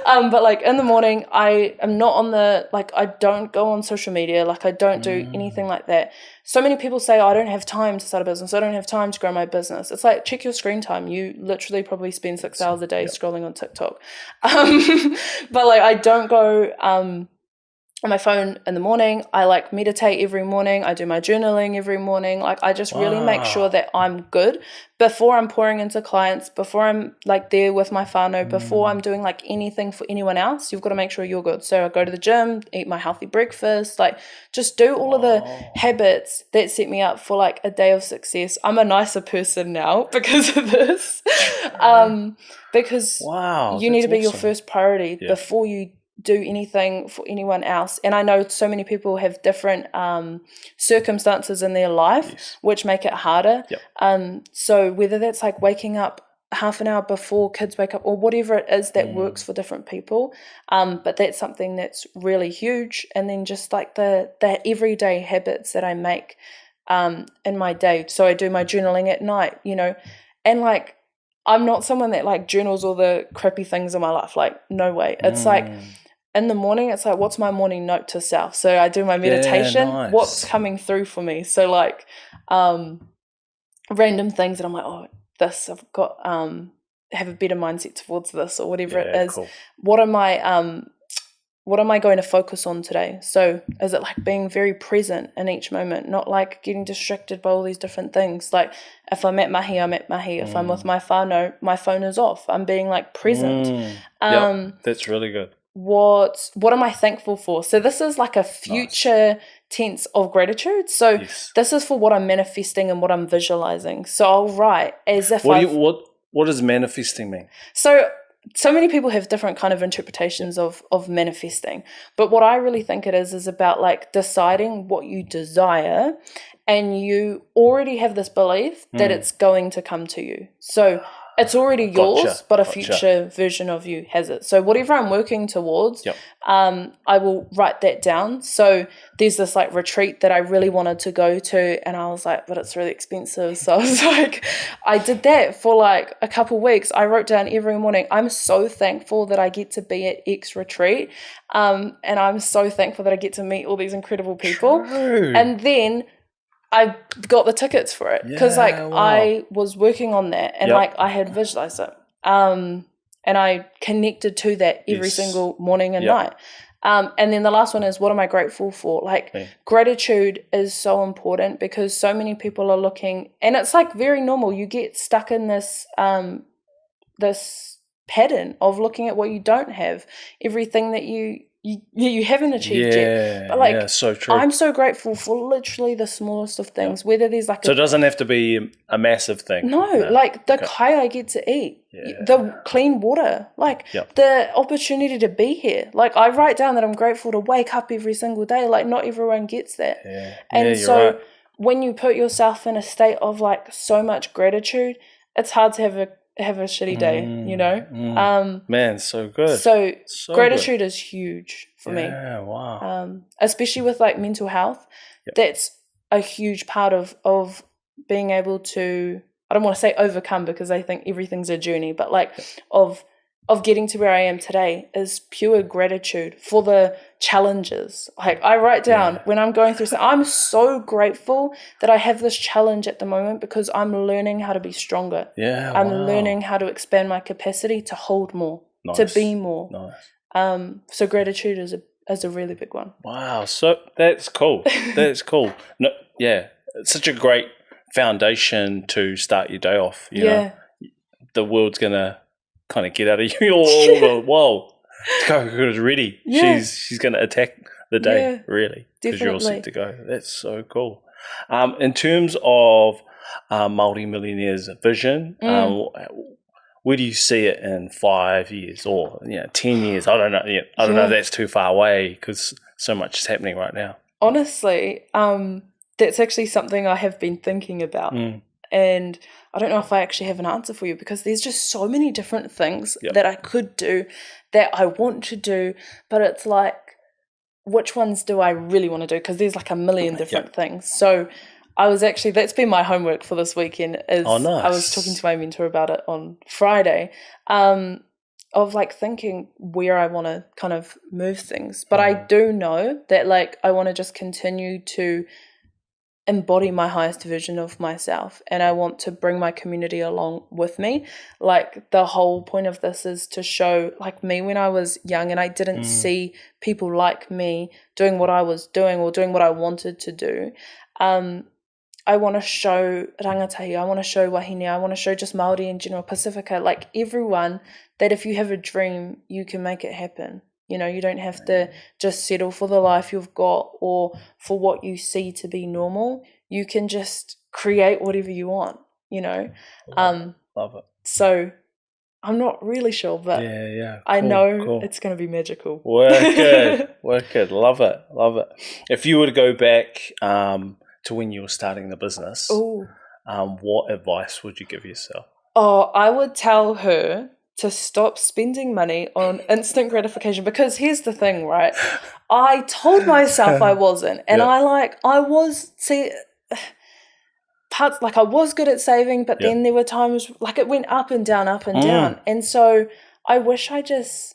But in the morning I am not on the, I don't go on social media. I don't do anything like that. So many people say, I don't have time to start a business. I don't have time to grow my business. It's check your screen time. You literally probably spend 6 hours a day scrolling on TikTok. But I don't go on my phone in the morning. I like meditate every morning. I do my journaling every morning. Like I just really make sure that I'm good before I'm pouring into clients, before I'm like there with my whānau, before I'm doing like anything for anyone else. You've got to make sure you're good. So I go to the gym, eat my healthy breakfast, like just do all of the habits that set me up for like a day of success. I'm a nicer person now because of this. Because you need to be your first priority before you do anything for anyone else. And I know so many people have different circumstances in their life which make it harder. So whether that's like waking up half an hour before kids wake up or whatever it is that works for different people, but that's something that's really huge. And then just like the everyday habits that I make in my day. So I do my journaling at night, you know, and like I'm not someone that like journals all the crappy things in my life, like no way. It's like in the morning, it's like, what's my morning note to self? So I do my meditation, what's coming through for me? So like random things that I'm like, oh, this, I've got, have a better mindset towards this or whatever it is. Cool. What am I going to focus on today? So is it like being very present in each moment, not like getting distracted by all these different things? Like if I'm at mahi, I'm at mahi. If I'm with my whānau, my phone is off. I'm being like present. That's really good. What am I thankful for? So this is like a future tense of gratitude. So this is for what I'm manifesting and what I'm visualizing. So I'll write as if what does manifesting mean? So many people have different kind of interpretations of manifesting. But what I really think it is about like deciding what you desire and you already have this belief that it's going to come to you. So it's already yours, but a future version of you has it. So whatever I'm working towards, I will write that down. So there's this like retreat that I really wanted to go to, and I was like, but it's really expensive. So I was like, I did that for like a couple of weeks. I wrote down every morning, I'm so thankful that I get to be at X retreat. And I'm so thankful that I get to meet all these incredible people. True. And then I got the tickets for it because I was working on that and like I had visualized it and I connected to that every single morning and night. And then the last one is, what am I grateful for? Like gratitude is so important because so many people are looking, and it's like very normal. You get stuck in this this pattern of looking at what you don't have, everything that you haven't achieved yet. But like, so true. I'm so grateful for literally the smallest of things, whether there's like so it doesn't have to be a massive thing. No, like the kai I get to eat, the clean water, like the opportunity to be here. Like I write down that I'm grateful to wake up every single day. Like not everyone gets that. And so when you put yourself in a state of like so much gratitude, it's hard to have a shitty day, you know? Man, so good. So gratitude is huge for me. Yeah, wow. Especially with like mental health. That's a huge part of being able to, I don't want to say overcome because I think everything's a journey, but like of getting to where I am today is pure gratitude for the challenges. Like I write down when I'm going through something, I'm so grateful that I have this challenge at the moment because I'm learning how to be stronger. I'm learning how to expand my capacity to hold more, to be more. So gratitude is a really big one. Wow, so that's cool. That's cool. No, it's such a great foundation to start your day off. You know, the world's gonna kind of get out of you. Whoa, Te Kahukura's ready. She's going to attack the day, really, because you're all set to go. That's so cool. In terms of Māori Millionaire's vision, where do you see it in 5 years or 10 years? I don't know. I don't know if that's too far away because so much is happening right now. Honestly, that's actually something I have been thinking about. And I don't know if I actually have an answer for you because there's just so many different things that I could do, that I want to do, but it's like, which ones do I really want to do? Because there's like a million different things. So I was actually, that's been my homework for this weekend is I was talking to my mentor about it on Friday, of like thinking where I want to kind of move things. But I do know that like I want to just continue to embody my highest version of myself, and I want to bring my community along with me. Like, the whole point of this is to show, like, me when I was young and I didn't see people like me doing what I was doing or doing what I wanted to do. I want to show rangatahi, I want to show wahine, I want to show just Māori in general, Pacifica, like everyone, that if you have a dream, you can make it happen. You know, you don't have to just settle for the life you've got or for what you see to be normal. You can just create whatever you want, you know. Love it. So I'm not really sure, but I know it's going to be magical. Wicked. Love it. If you were to go back to when you were starting the business, what advice would you give yourself? Oh, I would tell her to stop spending money on instant gratification, because here's the thing, right? I told myself I wasn't, and I was good at saving, but then there were times like it went up and down, and so I wish I just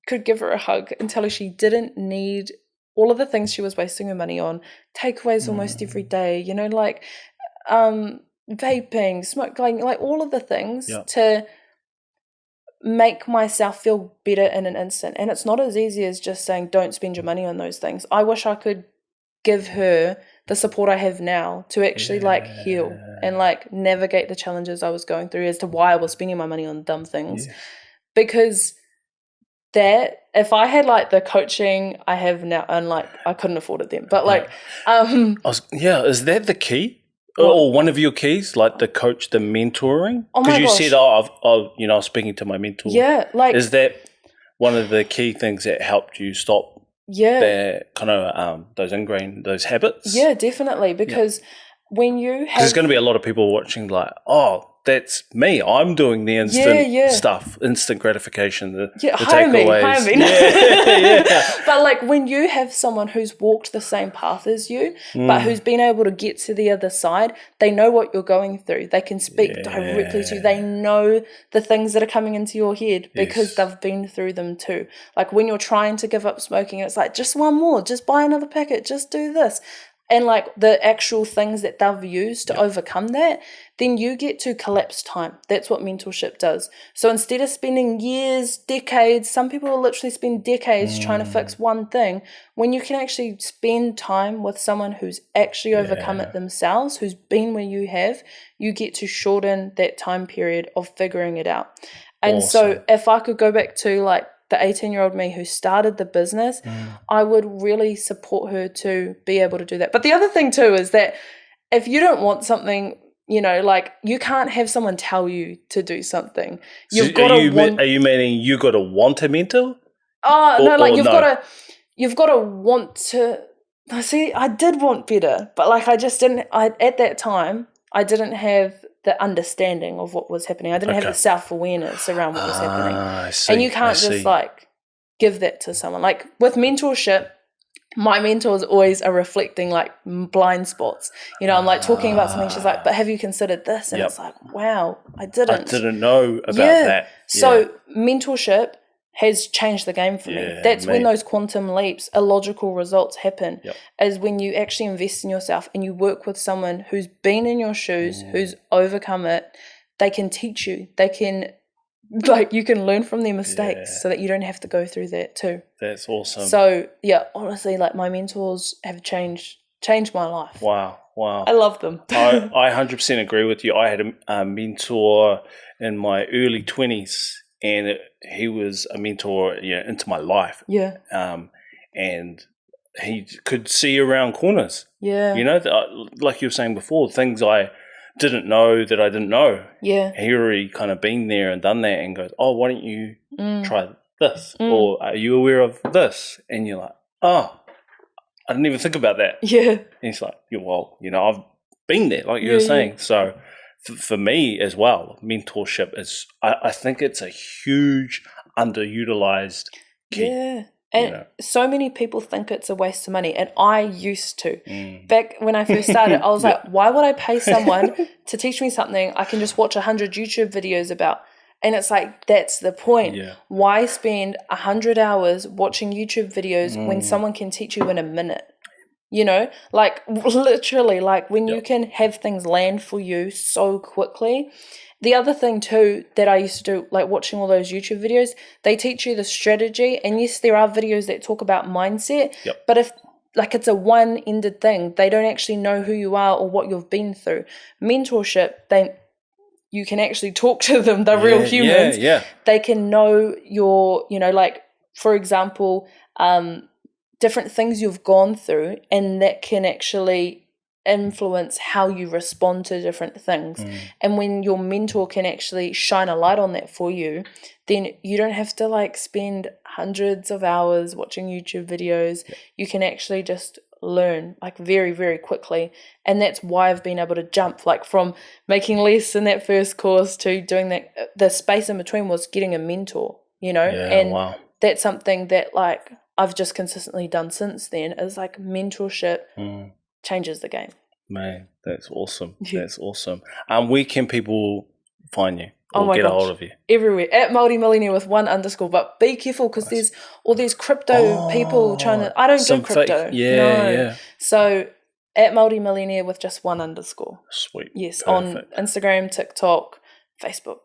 could give her a hug and tell her she didn't need all of the things she was wasting her money on, takeaways almost every day, you know, like vaping, smoking, like all of the things to make myself feel better in an instant. And it's not as easy as just saying don't spend your money on those things. I wish I could give her the support I have now to actually like heal and like navigate the challenges I was going through as to why I was spending my money on dumb things. Because that, if I had like the coaching I have now, and like I couldn't afford it then, but like is that the key? Or one of your keys, like the coach, the mentoring? Because you said, I was speaking to my mentor. Yeah, like, is that one of the key things that helped you stop that kind of those habits? Yeah, definitely. Because when you have, there's going to be a lot of people watching, like, that's me. I'm doing the instant stuff, instant gratification, the takeaways. Hire me. But like when you have someone who's walked the same path as you, but who's been able to get to the other side, they know what you're going through. They can speak directly to you. They know the things that are coming into your head because they've been through them too. Like when you're trying to give up smoking, it's like, just one more, just buy another packet, just do this. And like the actual things that they've used to overcome that, then you get to collapse time. That's what mentorship does. So instead of spending years, decades, some people will literally spend decades trying to fix one thing, when you can actually spend time with someone who's actually overcome it themselves, who's been where you have, you get to shorten that time period of figuring it out. And so if I could go back to like the 18-year-old me who started the business, I would really support her to be able to do that. But the other thing too is that if you don't want something, you know, like you can't have someone tell you to do something. You've got to want. Are you meaning you got to want a mentor? You've got to want to. See, I did want better, but like I just didn't. At that time, I didn't have the understanding of what was happening. I didn't have the self-awareness around what was happening. I see, and you can't just like give that to someone. Like with mentorship, my mentors always are reflecting like blind spots. You know, I'm like talking about something, she's like, but have you considered this? And it's like, wow, I didn't know about that. So mentorship has changed the game for me. That's when those quantum leaps, illogical results happen, is when you actually invest in yourself and you work with someone who's been in your shoes, who's overcome it. They can teach you. They can, like, you can learn from their mistakes so that you don't have to go through that too. That's awesome. So, honestly, like my mentors have changed my life. Wow. I love them. I 100% agree with you. I had a mentor in my early 20s. And he was a mentor, into my life. Yeah. And he could see around corners. Yeah. You know, like you were saying before, things I didn't know that I didn't know. Yeah. He already kind of been there and done that and goes, why don't you try this? Or are you aware of this? And you're like, I didn't even think about that. Yeah. And he's like, I've been there, like you were saying. So for me as well, mentorship is, I think it's a huge underutilized key. Yeah. And so many people think it's a waste of money. And I used to. Back when I first started, I was like, why would I pay someone to teach me something I can just watch 100 YouTube videos about? And it's like, that's the point. Yeah. Why spend 100 hours watching YouTube videos when someone can teach you in a minute? you know, like literally, like when you can have things land for you so quickly. The other thing too that I used to do, like watching all those YouTube videos, they teach you the strategy, and yes, there are videos that talk about mindset, but if like it's a one-ended thing, they don't actually know who you are or what you've been through. Mentorship, you can actually talk to them, they're real humans. They can know your, you know, like for example, different things you've gone through, and that can actually influence how you respond to different things. And when your mentor can actually shine a light on that for you, then you don't have to like spend hundreds of hours watching YouTube videos. You can actually just learn like very, very quickly. And that's why I've been able to jump like from making less in that first course to doing that. The space in between was getting a mentor, you know, and that's something that like I've just consistently done since then, is like mentorship changes the game. Man, that's awesome. That's awesome. Where can people find you or get a hold of you? Everywhere. At Māori Millionaire with 1_. But be careful, because there's all these crypto people trying to... I don't do crypto. No. So at Māori Millionaire with just 1_. Sweet. Yes, Perfect. on Instagram, TikTok, Facebook.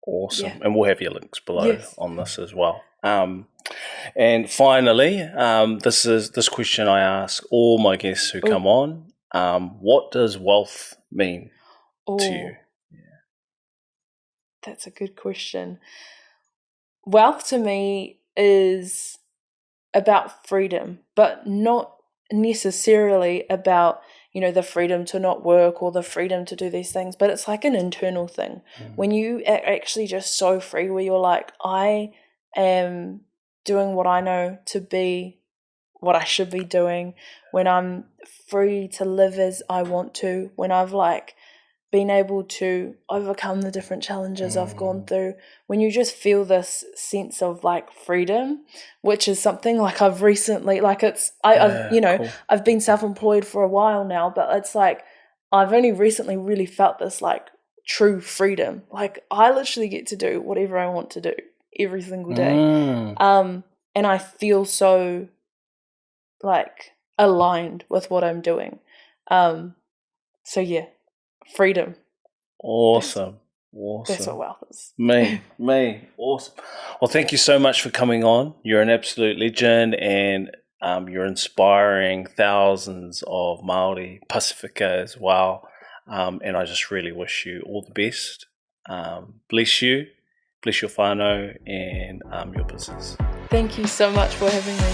Awesome. And we'll have your links below on this as well. And finally, this question I ask all my guests who come on. What does wealth mean to you? That's a good question. Wealth to me is about freedom, but not necessarily about, you know, the freedom to not work or the freedom to do these things, but it's like an internal thing. When you are actually just so free, where you're like, I am doing what I know to be what I should be doing, when I'm free to live as I want to, when I've like been able to overcome the different challenges I've gone through, when you just feel this sense of like freedom, which is something like I've recently, like I've you know, I've been self-employed for a while now, but it's like I've only recently really felt this like true freedom. Like I literally get to do whatever I want to do every single day. And I feel so like aligned with what I'm doing. So yeah, freedom. Awesome. That's what wealth is. Me. Awesome. Well, thank you so much for coming on. You're an absolute legend, and you're inspiring thousands of Māori Pasifika as well. And I just really wish you all the best. Bless you. Bless your whānau and your business. Thank you so much for having me.